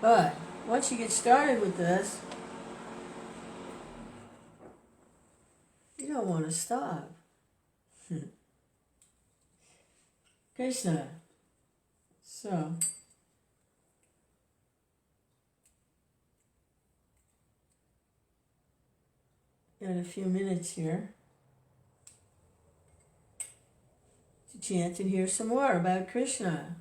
But once you get started with this, you don't want to stop. Krishna. So, got a few minutes here to chant and hear some more about Krishna.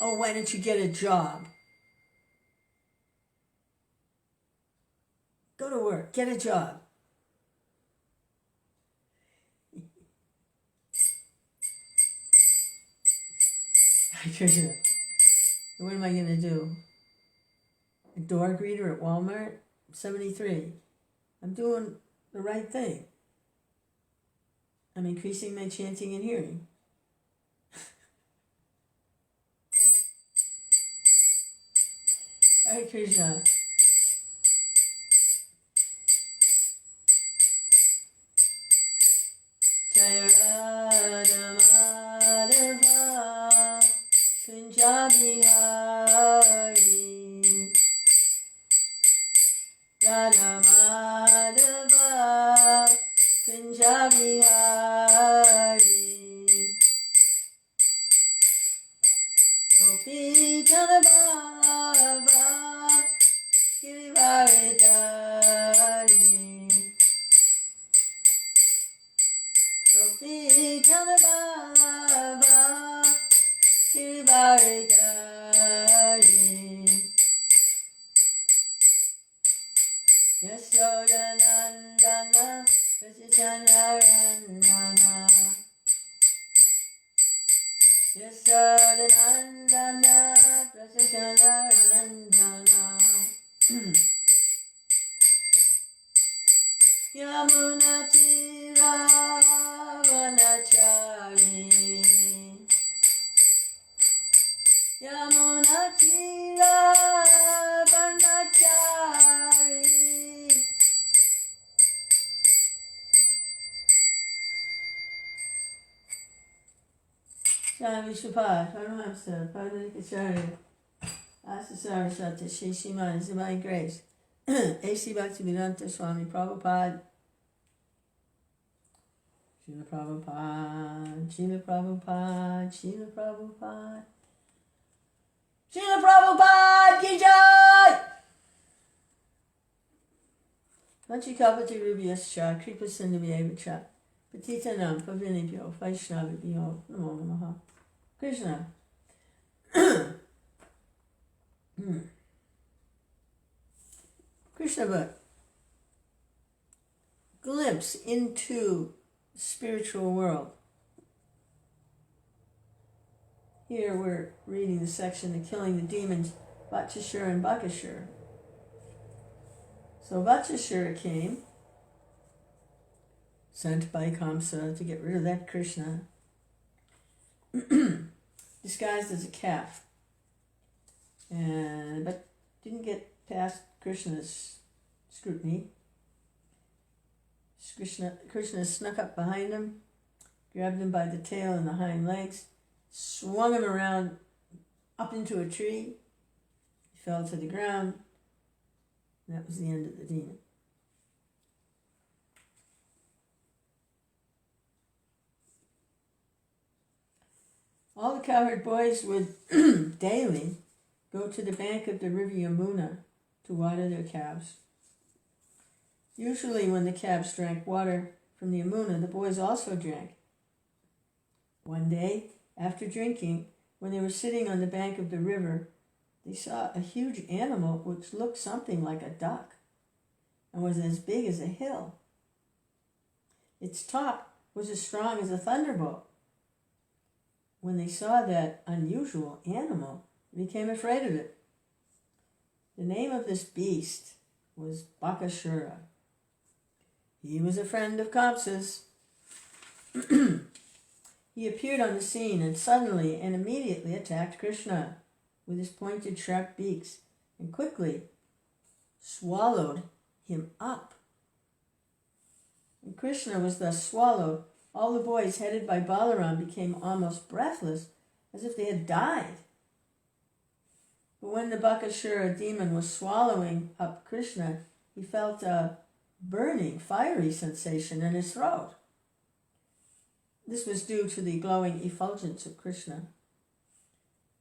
Oh, why don't you get a job? Go to work, get a job. Krishna, what am I going to do? A door greeter at Walmart? I'm 73. I'm doing the right thing. I'm increasing my chanting and hearing. Hare Krishna. Jaya Radha Madhava Kunjabi Hari Radha Madhava Kunjabi Hari Gopi Janabala Girivaridari Gopi Janabala Girivaridari Yashodanandana Vasijanarandana Yashodanandana Vasijanarandana Yamunatira Vanachari Yamunatira Vanachari Shami Shupad, Paramhamsa, Padmanikacharya, Asasara Satya, Shishiman, His Divine Grace, A.C. Bhaktivedanta Swami Prabhupada, Srila Prabhupada, Srila Prabhupada, Srila Prabhupada, Srila Prabhupada Ki Jai! Vanchikapati Rubhyascha, Kripa Sindhavyevacha, Patitanam Pavinibhyo, Vaishnavibhyo, Namo Namaha. Krishna. Krishna book. Glimpse into the spiritual world. Here we're reading the section of killing the demons, Vatsāsura and Bakāsura. So Vatsāsura came, sent by Kamsa to get rid of that Krishna, disguised as a calf, but didn't get past Krishna's scrutiny. Krishna snuck up behind him, grabbed him by the tail and the hind legs, swung him around up into a tree. He fell to the ground. And that was the end of the demon. All the cowherd boys would daily go to the bank of the river Yamuna to water their calves. Usually when the calves drank water from the Yamuna, the boys also drank. One day, after drinking, when they were sitting on the bank of the river, they saw a huge animal which looked something like a duck and was as big as a hill. Its top was as strong as a thunderbolt. When they saw that unusual animal, they became afraid of it. The name of this beast was Bakāsura. He was a friend of Kamsa's. He appeared on the scene and suddenly and immediately attacked Krishna with his pointed sharp beaks and quickly swallowed him up and Krishna was thus swallowed, all the boys headed by Balaram became almost breathless, as if they had died. But when the Bakāsura demon was swallowing up Krishna, he felt a burning, fiery sensation in his throat. This was due to the glowing effulgence of Krishna.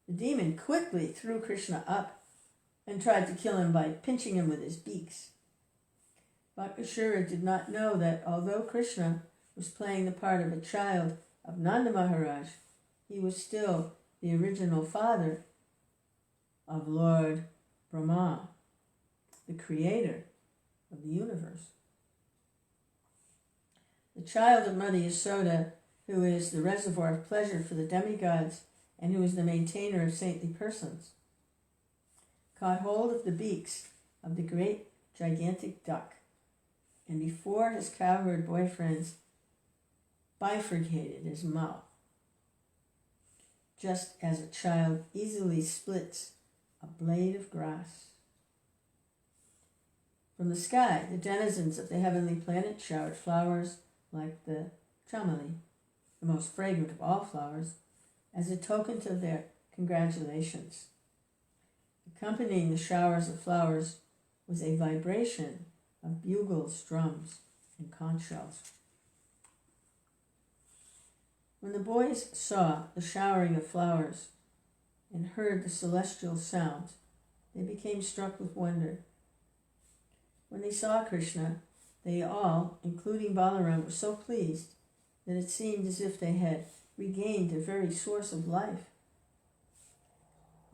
The demon quickly threw Krishna up and tried to kill him by pinching him with his beaks. Bakāsura did not know that although Krishna was playing the part of a child of Nanda Maharaj, he was still the original father of Lord Brahma, the creator of the universe. The child of Mother Yasoda, who is the reservoir of pleasure for the demigods and who is the maintainer of saintly persons, caught hold of the beaks of the great gigantic duck, and before his cowherd boyfriends bifurcated his mouth, just as a child easily splits a blade of grass. From the sky, the denizens of the heavenly planet showered flowers like the chameli, the most fragrant of all flowers, as a token to their congratulations. Accompanying the showers of flowers was a vibration of bugles, drums, and conch shells. When the boys saw the showering of flowers and heard the celestial sounds, they became struck with wonder. When they saw Krishna, they all, including Balaram, were so pleased that it seemed as if they had regained the very source of life.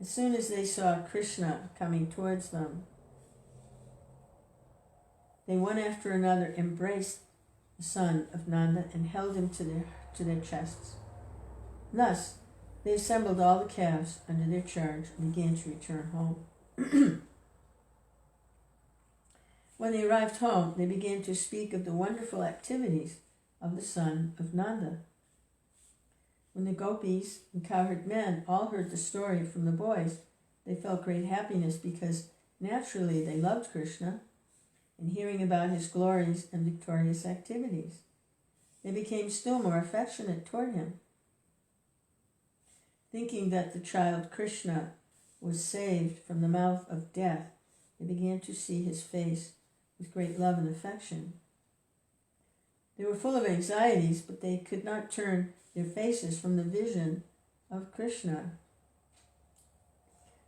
As soon as they saw Krishna coming towards them, they one after another embraced the son of Nanda and held him to their chests. Thus, they assembled all the calves under their charge and began to return home. When they arrived home, they began to speak of the wonderful activities of the son of Nanda. When the gopis and cowherd men all heard the story from the boys, they felt great happiness because naturally they loved Krishna, and hearing about his glories and victorious activities, they became still more affectionate toward him. Thinking that the child Krishna was saved from the mouth of death, they began to see his face with great love and affection. They were full of anxieties, but they could not turn their faces from the vision of Krishna.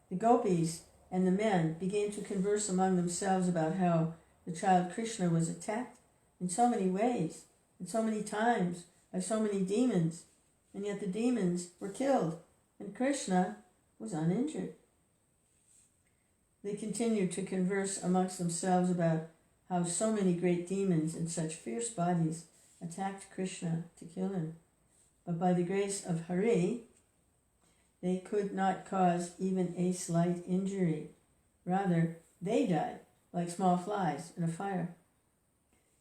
The gopis and the men began to converse among themselves about how the child Krishna was attacked in so many ways, and so many times, by so many demons, and yet the demons were killed, and Krishna was uninjured. They continued to converse amongst themselves about how so many great demons in such fierce bodies attacked Krishna to kill him. But by the grace of Hari, they could not cause even a slight injury. Rather, they died like small flies in a fire.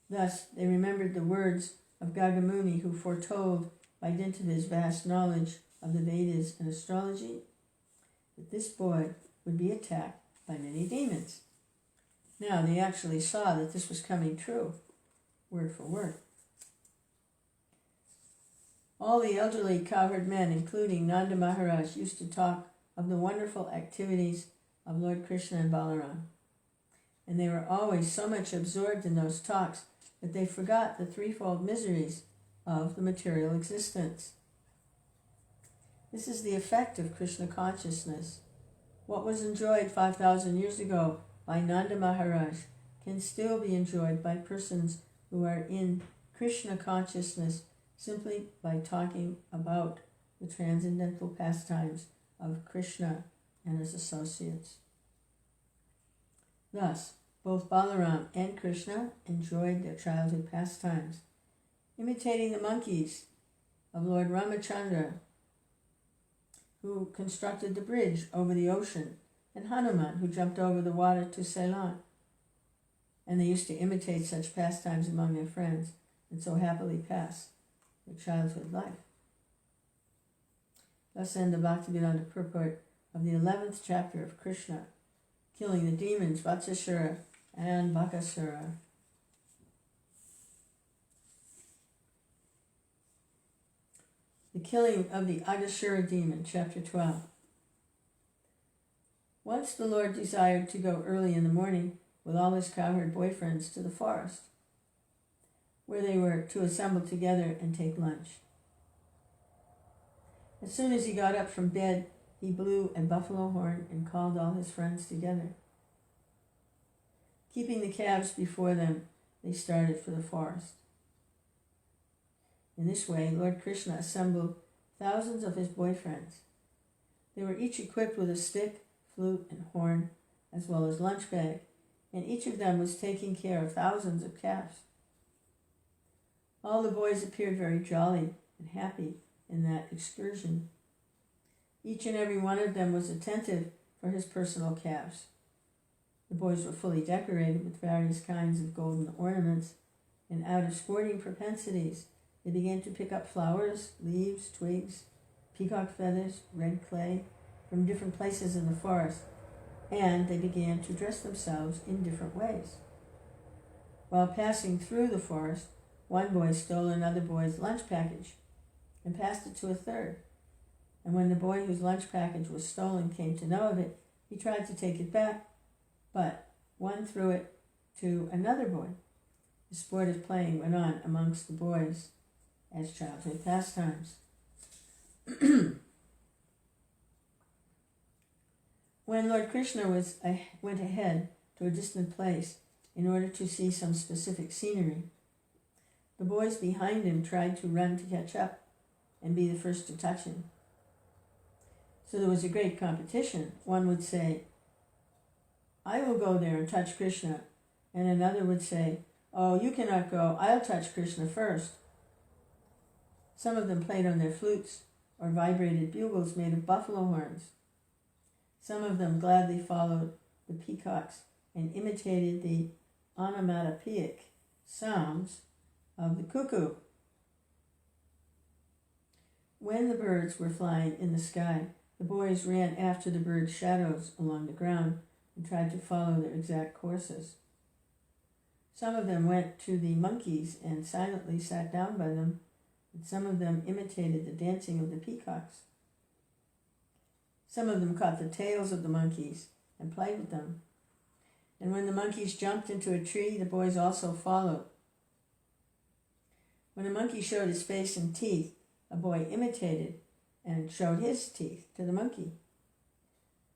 Thus, they remembered the words of Gagamuni, who foretold, by dint of his vast knowledge of the Vedas and astrology, that this boy would be attacked by many demons. Now, they actually saw that this was coming true, word for word. All the elderly cowherd men, including Nanda Maharaj, used to talk of the wonderful activities of Lord Krishna and Balaram. And they were always so much absorbed in those talks that they forgot the threefold miseries of the material existence. This is the effect of Krishna consciousness. What was enjoyed 5,000 years ago by Nanda Maharaj can still be enjoyed by persons who are in Krishna consciousness simply by talking about the transcendental pastimes of Krishna and his associates. Thus, both Balaram and Krishna enjoyed their childhood pastimes, imitating the monkeys of Lord Ramachandra, who constructed the bridge over the ocean, and Hanuman, who jumped over the water to Ceylon. And they used to imitate such pastimes among their friends, and so happily pass their childhood life. Thus end the Bhaktivedanta purport of the 11th chapter of Krishna, killing the demons Vatsāsura and Bakāsura. The killing of the Bakāsura demon, chapter 12. Once the Lord desired to go early in the morning with all his cowherd boyfriends to the forest, where they were to assemble together and take lunch. As soon as he got up from bed, he blew a buffalo horn and called all his friends together. Keeping the calves before them, they started for the forest. In this way, Lord Krishna assembled thousands of his boyfriends. They were each equipped with a stick, flute, and horn, as well as lunch bag, and each of them was taking care of thousands of calves. All the boys appeared very jolly and happy in that excursion. Each and every one of them was attentive for his personal calves. The boys were fully decorated with various kinds of golden ornaments, and out of sporting propensities, they began to pick up flowers, leaves, twigs, peacock feathers, red clay from different places in the forest, and they began to dress themselves in different ways. While passing through the forest, one boy stole another boy's lunch package and passed it to a third. And when the boy whose lunch package was stolen came to know of it, he tried to take it back, but one threw it to another boy. The sport of playing went on amongst the boys as childhood pastimes. When Lord Krishna went ahead to a distant place in order to see some specific scenery, the boys behind him tried to run to catch up and be the first to touch him. So there was a great competition. One would say, "I will go there and touch Krishna," and another would say, "Oh, you cannot go, I'll touch Krishna first." Some of them played on their flutes or vibrated bugles made of buffalo horns. Some of them gladly followed the peacocks and imitated the onomatopoeic sounds of the cuckoo. When the birds were flying in the sky, the boys ran after the birds' shadows along the ground and tried to follow their exact courses. Some of them went to the monkeys and silently sat down by them, and some of them imitated the dancing of the peacocks. Some of them caught the tails of the monkeys and played with them. And when the monkeys jumped into a tree, the boys also followed. When a monkey showed his face and teeth, a boy imitated and showed his teeth to the monkey.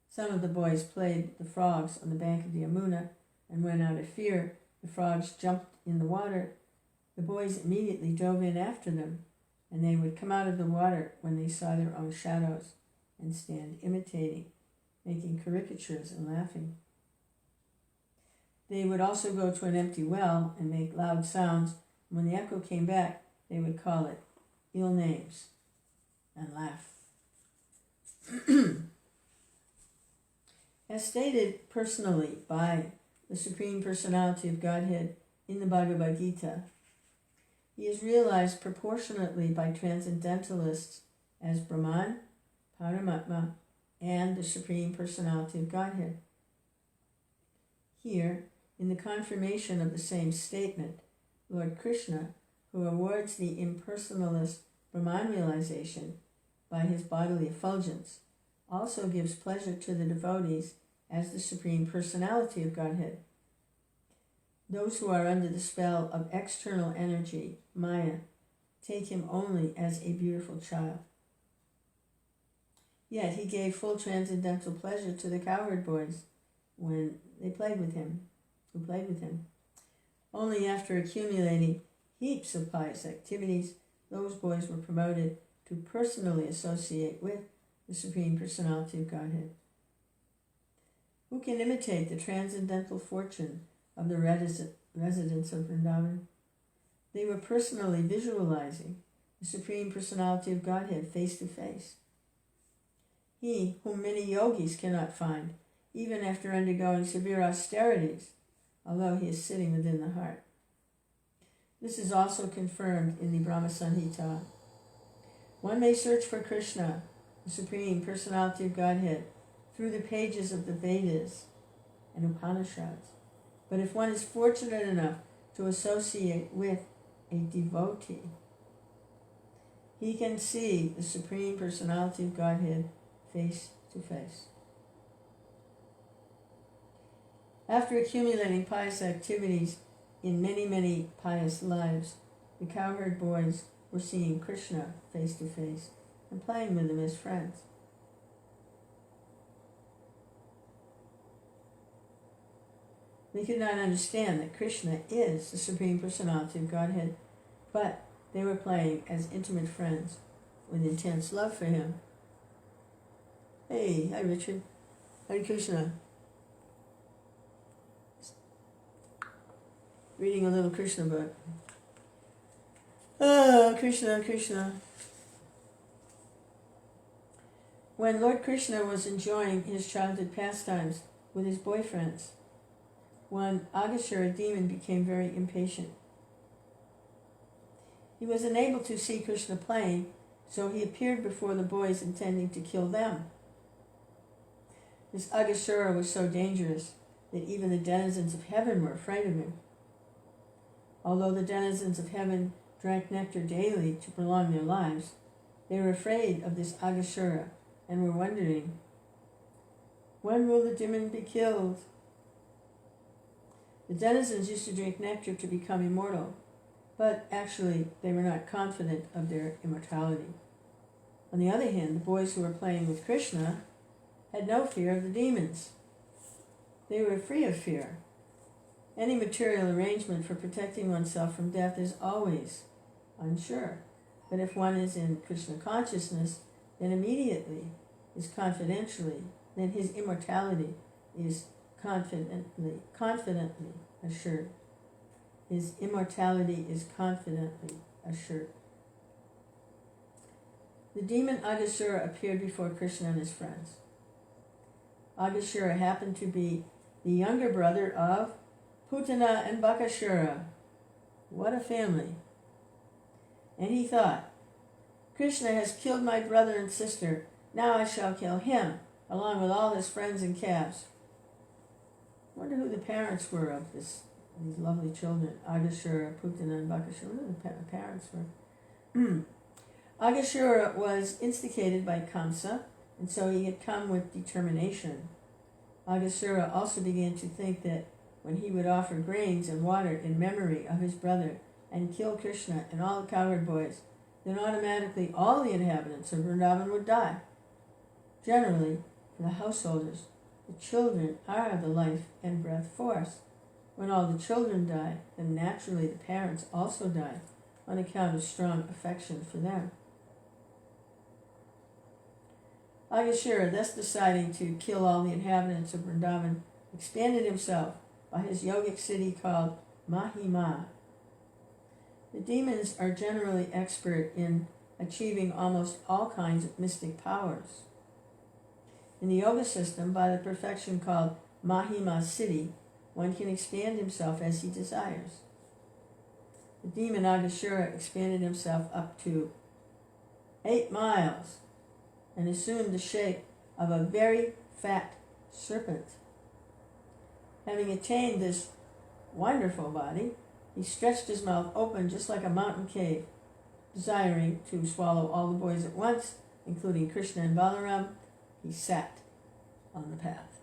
Some of the boys played the frogs on the bank of the Yamuna, and when out of fear the frogs jumped in the water, the boys immediately dove in after them, and they would come out of the water when they saw their own shadows and stand imitating, making caricatures and laughing. They would also go to an empty well and make loud sounds. When the echo came back, they would call it ill names and laugh. As stated personally by the Supreme Personality of Godhead in the Bhagavad Gita, he is realized proportionately by transcendentalists as Brahman, Paramatma, and the Supreme Personality of Godhead. Here, in the confirmation of the same statement, Lord Krishna, who awards the impersonalist Brahman realization by his bodily effulgence, also gives pleasure to the devotees as the Supreme Personality of Godhead. Those who are under the spell of external energy, Maya, take him only as a beautiful child. Yet he gave full transcendental pleasure to the cowherd boys when they played with him, who played with him. Only after accumulating heaps of pious activities, those boys were promoted to personally associate with the Supreme Personality of Godhead. Who can imitate the transcendental fortune of the residents of Vrindavan? They were personally visualizing the Supreme Personality of Godhead face to face. He, whom many yogis cannot find, even after undergoing severe austerities, although he is sitting within the heart. This is also confirmed in the Brahma Samhita. One may search for Krishna, the Supreme Personality of Godhead, through the pages of the Vedas and Upanishads. But if one is fortunate enough to associate with a devotee, he can see the Supreme Personality of Godhead face to face. After accumulating pious activities in many, many pious lives, the cowherd boys were seeing Krishna face to face and playing with him as friends. They could not understand that Krishna is the Supreme Personality of Godhead, but they were playing as intimate friends with intense love for him. Hey, hi Richard. Hare Krishna. Reading a little Krishna book. Oh, Krishna, Krishna. When Lord Krishna was enjoying his childhood pastimes with his boyfriends, one Bakāsura demon became very impatient. He was unable to see Krishna playing, so he appeared before the boys intending to kill them. This Bakāsura was so dangerous that even the denizens of heaven were afraid of him. Although the denizens of heaven drank nectar daily to prolong their lives, they were afraid of this Bakāsura and were wondering, when will the demon be killed? The denizens used to drink nectar to become immortal, but actually they were not confident of their immortality. On the other hand, the boys who were playing with Krishna had no fear of the demons. They were free of fear. Any material arrangement for protecting oneself from death is always unsure. But if one is in Krishna consciousness, then immediately is confidentially, then his immortality is confidently assured. His immortality is confidently assured. The demon Bakāsura appeared before Krishna and his friends. Bakāsura happened to be the younger brother of Putana and Bakāsura. What a family. And he thought, Krishna has killed my brother and sister. Now I shall kill him, along with all his friends and calves. I wonder who the parents were of these lovely children, Bakāsura, Putana, and Bakāsura. Who the parents were? Bakāsura was instigated by Kamsa, and so he had come with determination. Bakāsura also began to think that when he would offer grains and water in memory of his brother and kill Krishna and all the cowherd boys, then automatically all the inhabitants of Vrindavan would die. Generally, for the householders, the children are the life and breath force. When all the children die, then naturally the parents also die on account of strong affection for them. Bakāsura, thus deciding to kill all the inhabitants of Vrindavan, expanded himself by his yogic city called Mahima. The demons are generally expert in achieving almost all kinds of mystic powers. In the yoga system, by the perfection called Mahima Siddhi, one can expand himself as he desires. The demon Bakāsura expanded himself up to 8 miles and assumed the shape of a very fat serpent. Having attained this wonderful body, he stretched his mouth open just like a mountain cave, desiring to swallow all the boys at once, including Krishna and Balaram. He sat on the path.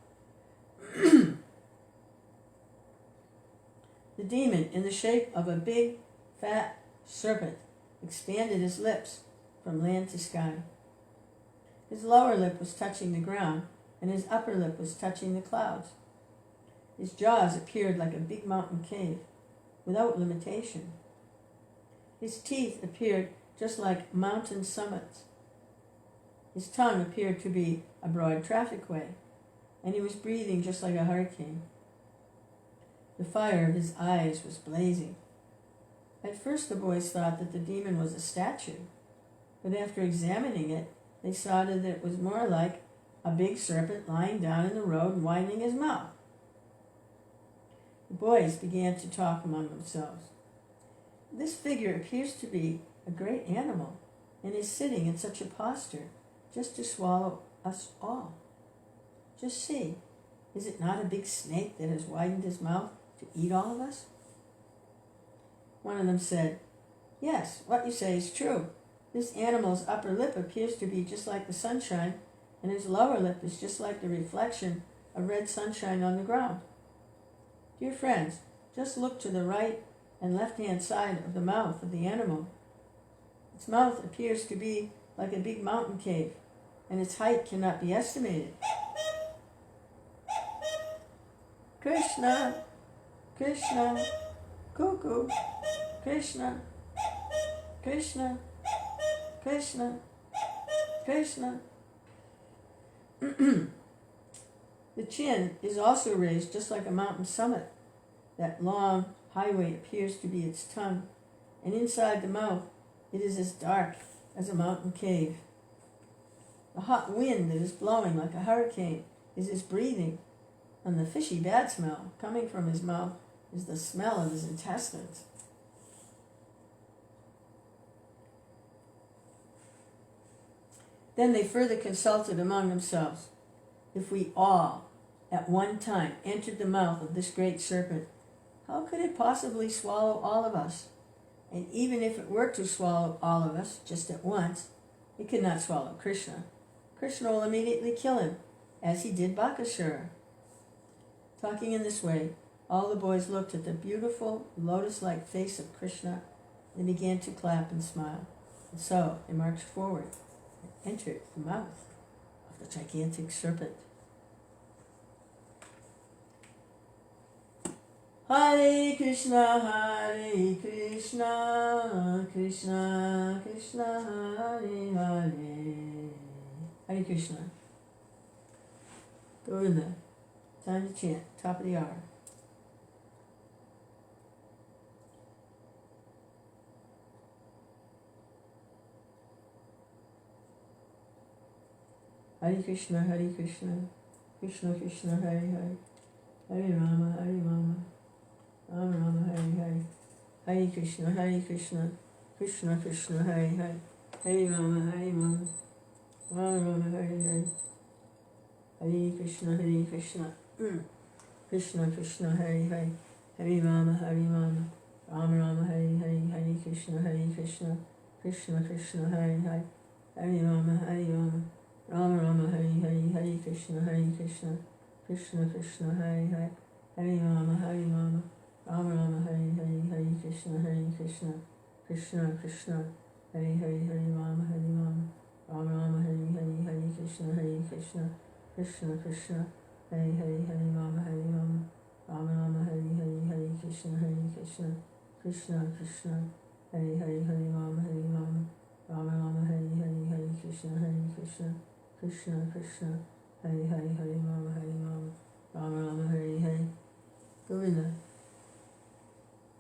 The demon, in the shape of a big, fat serpent, expanded his lips from land to sky. His lower lip was touching the ground, and his upper lip was touching the clouds. His jaws appeared like a big mountain cave, without limitation. His teeth appeared just like mountain summits. His tongue appeared to be a broad traffic way, and he was breathing just like a hurricane. The fire of his eyes was blazing. At first the boys thought that the demon was a statue, but after examining it, they saw that it was more like a big serpent lying down in the road and widening his mouth. The boys began to talk among themselves. This figure appears to be a great animal and is sitting in such a posture just to swallow us all. Just see, is it not a big snake that has widened his mouth to eat all of us? One of them said, yes, what you say is true. This animal's upper lip appears to be just like the sunshine, and his lower lip is just like the reflection of red sunshine on the ground. Dear friends, just look to the right and left-hand side of the mouth of the animal. Its mouth appears to be like a big mountain cave, and its height cannot be estimated. Krishna, Krishna, cuckoo, Krishna, Krishna, Krishna, Krishna. The chin is also raised just like a mountain summit. That long highway appears to be its tongue, and inside the mouth it is as dark as a mountain cave. The hot wind that is blowing like a hurricane is his breathing, and the fishy bad smell coming from his mouth is the smell of his intestines. Then they further consulted among themselves. If we all, at one time, entered the mouth of this great serpent, how could it possibly swallow all of us? And even if it were to swallow all of us just at once, it could not swallow Krishna. Krishna will immediately kill him, as he did Bakāsura. Talking in this way, all the boys looked at the beautiful lotus-like face of Krishna and began to clap and smile. And so they marched forward and entered the mouth of the gigantic serpent. Hare Krishna, Krishna Krishna, Hare Hare. Hare Krishna. Govinda. Time to chant, top of the hour. Hare Krishna, Hare Krishna, Krishna Krishna, Hare Hare, Hare Rama, Rama Rama, Hare Hare, Hare Krishna, Krishna Krishna, Hare Hare, Hare Rama, Rama Hare Hare, Hare Krishna, Krishna Krishna, Hare Hare, Hare Rama, Rama Hare Hare, Hare Krishna, Krishna Krishna, Hare Hare, Hare Rama, Rama Hare Hare, Hare Krishna, Krishna Krishna, Hare Hare, Hare Rama, Rama Hare Hare, Hare Krishna, Krishna Krishna, Hare Hare, Hare Rama, Rama Hare Hare, Hare Krishna, Krishna Krishna, Hare Hare, Hare Rama, Rama Hare Hare, Hare Krishna, Krishna Krishna, Hare Hare, Hare Rama, Rama Hare Hare, Hare Krishna, Krishna Krishna, Hare Hare, Hare Rama,